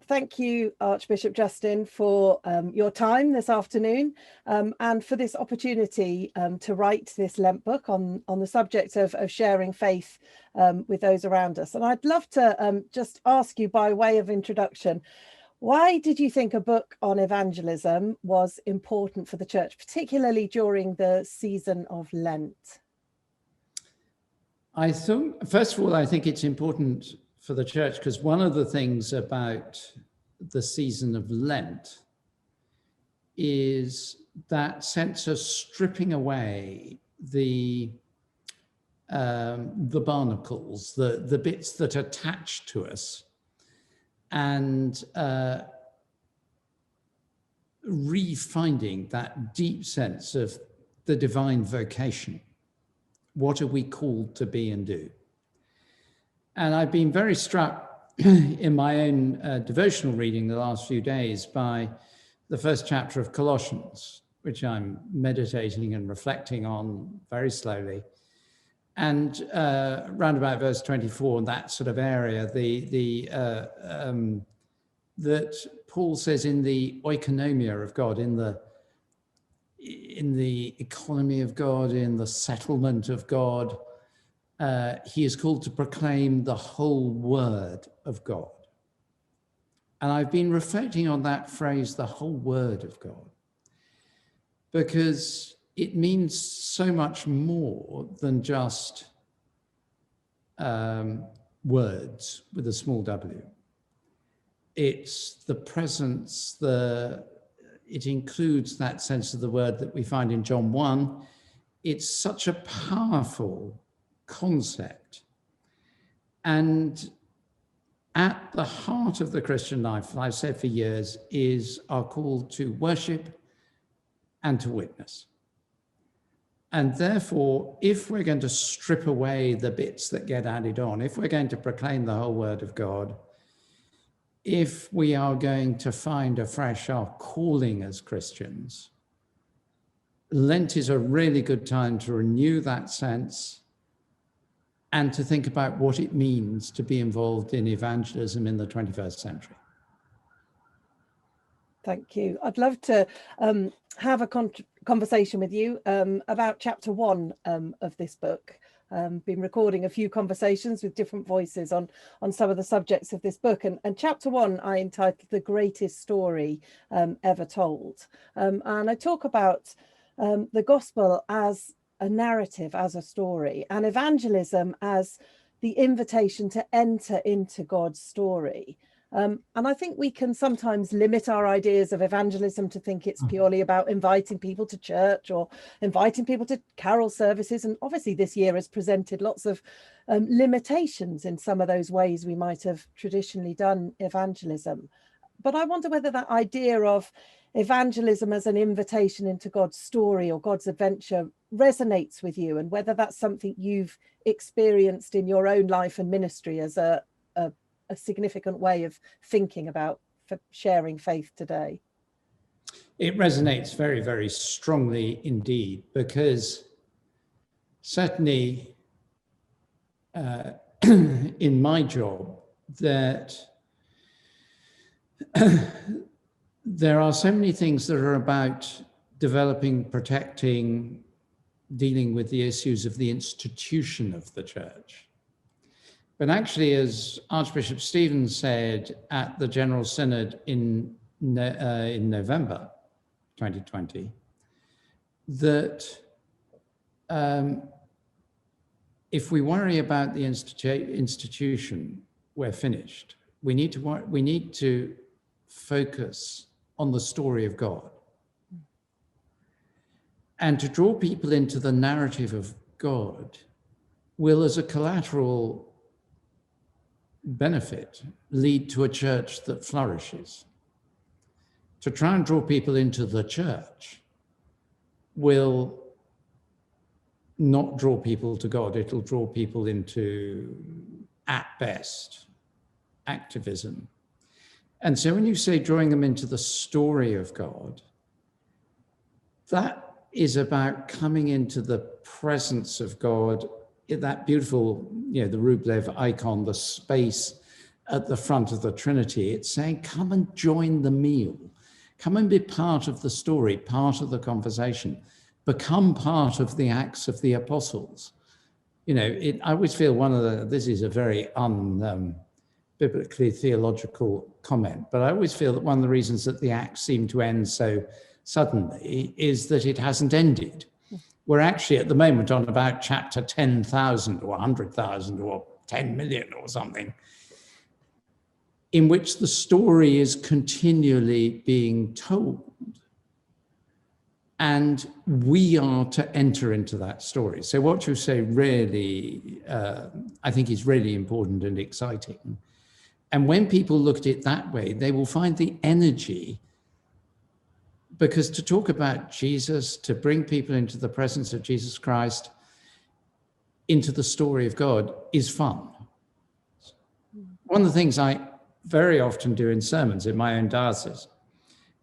thank you, Archbishop Justin, for your time this afternoon and for this opportunity to write this Lent book on the subject of sharing faith with those around us. And I'd love to just ask you, by way of introduction, why did you think a book on evangelism was important for the church, particularly during the season of Lent? I think, first of all, I think it's important for the church because one of the things about the season of Lent is that sense of stripping away the barnacles, the bits that attach to us, and refinding that deep sense of the divine vocation. What are we called to be and do? And I've been very struck in my own devotional reading the last few days by the first chapter of Colossians, which I'm meditating and reflecting on very slowly. And round about verse 24, that sort of area, that Paul says in the oikonomia of God, in the economy of God, in the settlement of God, he is called to proclaim the whole word of God. And I've been reflecting on that phrase, the whole word of God, because it means so much more than just words with a small w. It's the presence, it includes that sense of the word that we find in John 1. It's such a powerful concept. And at the heart of the Christian life, I've said for years, is our call to worship and to witness. And therefore, if we're going to strip away the bits that get added on, if we're going to proclaim the whole word of God, if we are going to find afresh our calling as Christians, Lent is a really good time to renew that sense and to think about what it means to be involved in evangelism in the 21st century. Thank you. I'd love to have a conversation with you about chapter 1 of this book. Been recording a few conversations with different voices on some of the subjects of this book, and chapter 1 I entitled "The Greatest Story Ever Told," and I talk about the gospel as a narrative, as a story, and evangelism as the invitation to enter into God's story. And I think we can sometimes limit our ideas of evangelism to think it's purely about inviting people to church or inviting people to carol services. And obviously this year has presented lots of limitations in some of those ways we might have traditionally done evangelism. But I wonder whether that idea of evangelism as an invitation into God's story or God's adventure resonates with you, and whether that's something you've experienced in your own life and ministry as a significant way of thinking about sharing faith today. It resonates very, very strongly indeed, because certainly in my job that there are so many things that are about developing, protecting, dealing with the issues of the institution of the church. But actually, as Archbishop Steele said at the General Synod in November 2020, that if we worry about the institution, we're finished. We need to focus on the story of God. And to draw people into the narrative of God will, as a collateral benefit, lead to a church that flourishes. To try and draw people into the church will not draw people to God. It'll draw people into, at best, activism. And so when you say drawing them into the story of God, that is about coming into the presence of God, that beautiful, the Rublev icon, the space at the front of the Trinity. It's saying, come and join the meal. Come and be part of the story, part of the conversation. Become part of the Acts of the Apostles. You know, I always feel this is a very biblically theological comment, but I always feel that one of the reasons that the Acts seem to end so suddenly is that it hasn't ended. We're actually at the moment on about chapter 10,000 or 100,000 or 10 million or something, in which the story is continually being told. And we are to enter into that story. So what you say really, I think is really important and exciting. And when people look at it that way, they will find the energy, because to talk about Jesus, to bring people into the presence of Jesus Christ, into the story of God, is fun. One of the things I very often do in sermons in my own diocese,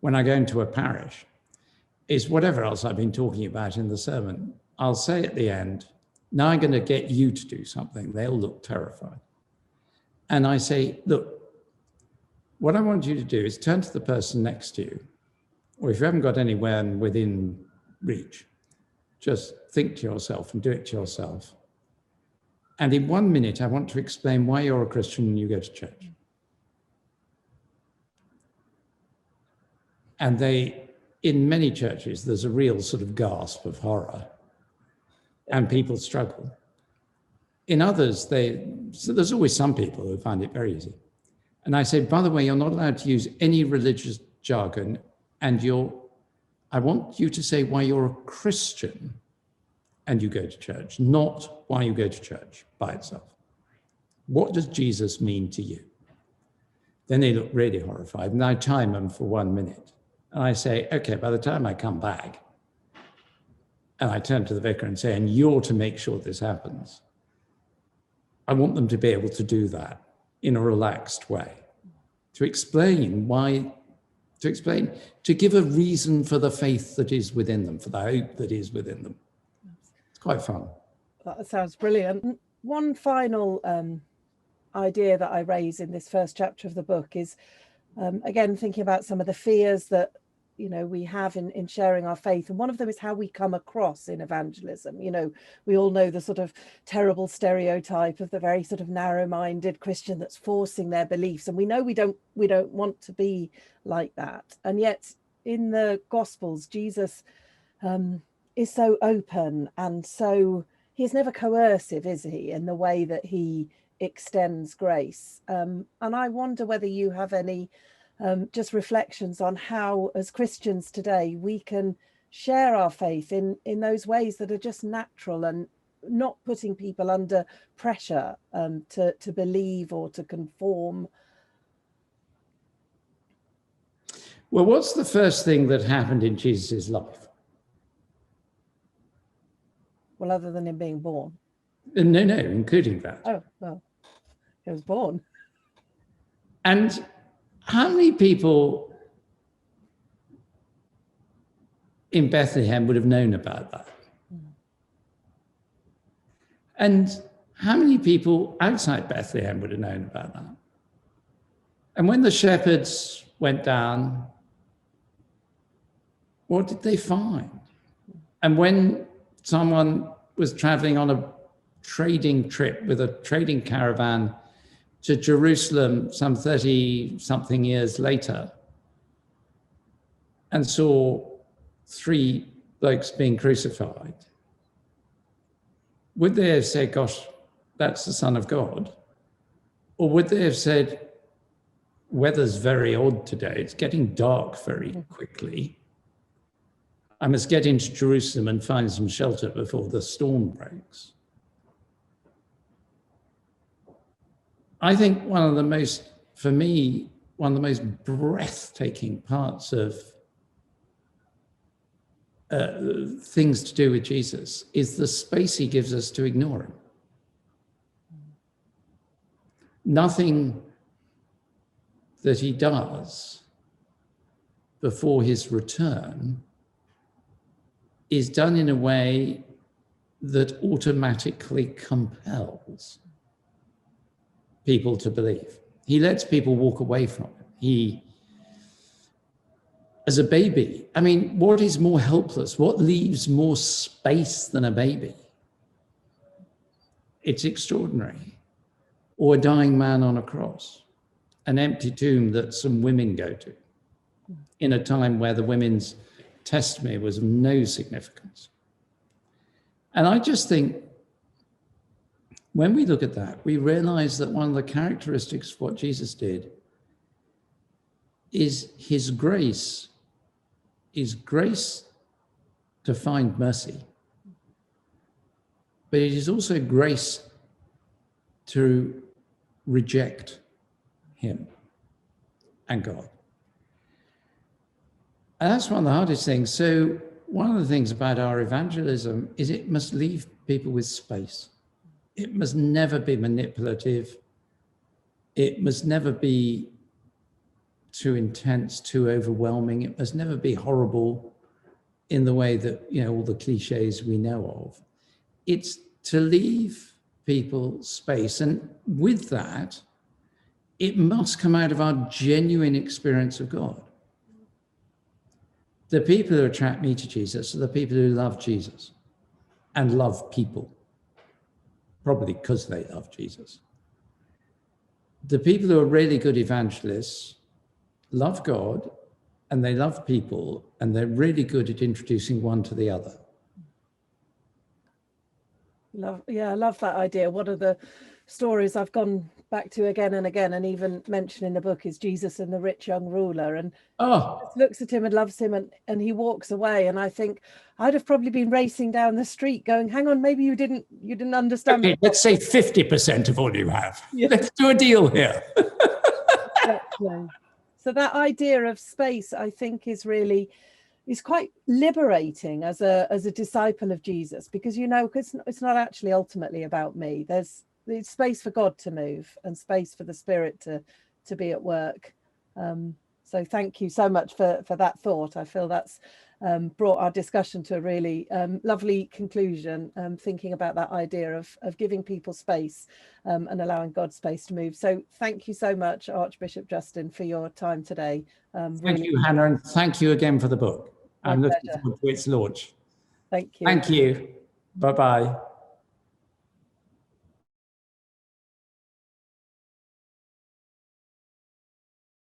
when I go into a parish, is whatever else I've been talking about in the sermon, I'll say at the end, now I'm going to get you to do something. They'll look terrified. And I say, look, what I want you to do is turn to the person next to you, or if you haven't got anywhere within reach, just think to yourself and do it to yourself. And in 1 minute, I want to explain why you're a Christian and you go to church. And in many churches, there's a real sort of gasp of horror and people struggle. In others, so there's always some people who find it very easy. And I say, by the way, you're not allowed to use any religious jargon, and I want you to say why you're a Christian and you go to church, not why you go to church by itself. What does Jesus mean to you? Then they look really horrified, and I time them for 1 minute. And I say, okay, by the time I come back, and I turn to the vicar and say, and you're to make sure this happens, I want them to be able to do that in a relaxed way, to give a reason for the faith that is within them, for the hope that is within them. It's quite fun. That sounds brilliant. One final idea that I raise in this first chapter of the book is, again, thinking about some of the fears that we have in sharing our faith, and one of them is how we come across in evangelism. We all know the sort of terrible stereotype of the very sort of narrow-minded Christian that's forcing their beliefs, and we know we don't want to be like that. And yet in the Gospels, Jesus is so open, and so he's never coercive, is he, in the way that he extends grace. And I wonder whether you have any just reflections on how, as Christians today, we can share our faith in those ways that are just natural and not putting people under pressure to believe or to conform. Well, what's the first thing that happened in Jesus' life? Well, other than him being born. No, including that. Oh, well, he was born. And how many people in Bethlehem would have known about that? And how many people outside Bethlehem would have known about that? And when the shepherds went down, what did they find? And when someone was traveling on a trading trip with a trading caravan to Jerusalem some 30-something years later and saw 3 blokes being crucified, would they have said, gosh, that's the Son of God? Or would they have said, weather's very odd today, it's getting dark very quickly, I must get into Jerusalem and find some shelter before the storm breaks? I think one of the most breathtaking parts of things to do with Jesus is the space he gives us to ignore him. Nothing that he does before his return is done in a way that automatically compels people to believe. He lets people walk away from him. As a baby, I mean, what is more helpless? What leaves more space than a baby? It's extraordinary. Or a dying man on a cross, an empty tomb that some women go to in a time where the women's testimony was of no significance. And I just think when we look at that, we realize that one of the characteristics of what Jesus did is his grace is grace to find mercy, but it is also grace to reject him and God. And that's one of the hardest things. So one of the things about our evangelism is it must leave people with space. It must never be manipulative. It must never be too intense, too overwhelming. It must never be horrible in the way that, you know, all the cliches we know of. It's to leave people space. And with that, it must come out of our genuine experience of God. The people who attract me to Jesus are the people who love Jesus and love people, probably because they love Jesus. The people who are really good evangelists love God and they love people, and they're really good at introducing one to the other. I love that idea. One of the stories I've gone back to again and again, and even mentioned in the book, is Jesus and the rich young ruler. And just looks at him and loves him, and he walks away. And I think I'd have probably been racing down the street going, hang on, maybe you didn't understand. Okay, let's say 50% of all you have. Yeah. Let's do a deal here. Exactly. So that idea of space, I think, is quite liberating as a disciple of Jesus, because, you know, it's not actually ultimately about me. There's space for God to move and space for the Spirit to be at work. So thank you so much for that thought. I feel that's brought our discussion to a really lovely conclusion, thinking about that idea of giving people space and allowing God's space to move. So thank you so much, Archbishop Justin, for your time today. Thank you, Hannah, and thank you again for the book. I'm looking forward to its launch. Thank you. Thank you. Bye-bye.